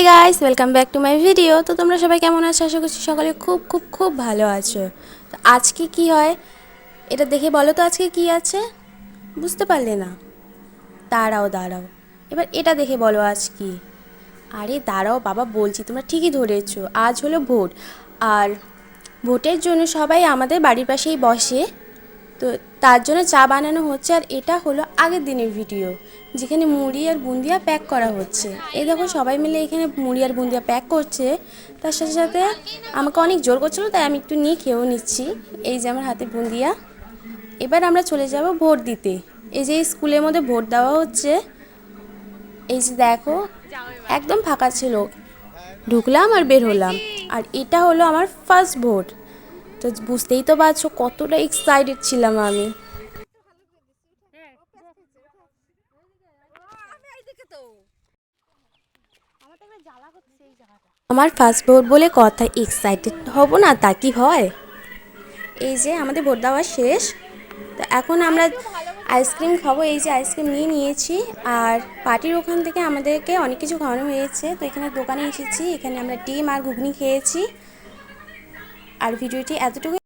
Guys, welcome back to my video. তো তোমরা সবাই কেমন আছো? আশা করছি সকালে খুব খুব খুব ভালো আছো। তো আজকে কি হয় এটা দেখে বলো তো, আজকে কি আছে? বুঝতে পারলে না? দাঁড়াও দাঁড়াও, এবার এটা দেখে বলো আজ কি। আরে দাঁড়াও বাবা, বলছি তোমরা ঠিকই ধরেছো, আজ হলো ভোট। আর ভোটের জন্য সবাই আমাদের বাড়ির পাশেই বসে। তো তার জন্য চা বানানো হচ্ছে। আর এটা হলো আগের দিনের ভিডিও, যেখানে মুড়ি আর বুন্দিয়া প্যাক করা হচ্ছে। এই দেখো সবাই মিলে এখানে মুড়ি আর বুন্দিয়া প্যাক করছে। তার সাথে সাথে আমাকে অনেক জোর করছিলো, তাই আমি একটু নিয়ে খেয়েও নিচ্ছি। এই যে আমার হাতে বুন্দিয়া। এবার আমরা চলে যাব ভোট দিতে। এই যে স্কুলের মধ্যে ভোট দেওয়া হচ্ছে। এই যে দেখো, একদম ফাঁকা ছিল, ঢুকলাম আর বের হলাম। আর এটা হলো আমার ফার্স্ট ভোট। তো বুঝতেই তো পারছো কতটা এক্সাইটেড ছিলাম আমি। আমার ফার্স্ট ভোট বলে কথা, এক্সাইটেড হব না তা কি হয়? এই যে আমাদের ভোট দেওয়া শেষ। তো এখন আমরা আইসক্রিম খাবো। এই যে আইসক্রিম নিয়ে নিয়েছি। আর পার্টির ওখান থেকে আমাদেরকে অনেক কিছু খাওয়ানো হয়েছে। তো এখানে দোকানে এসেছি, এখানে আমরা ডিম আর ঘুগনি খেয়েছি। আর ভিডিওটি এতটুকু।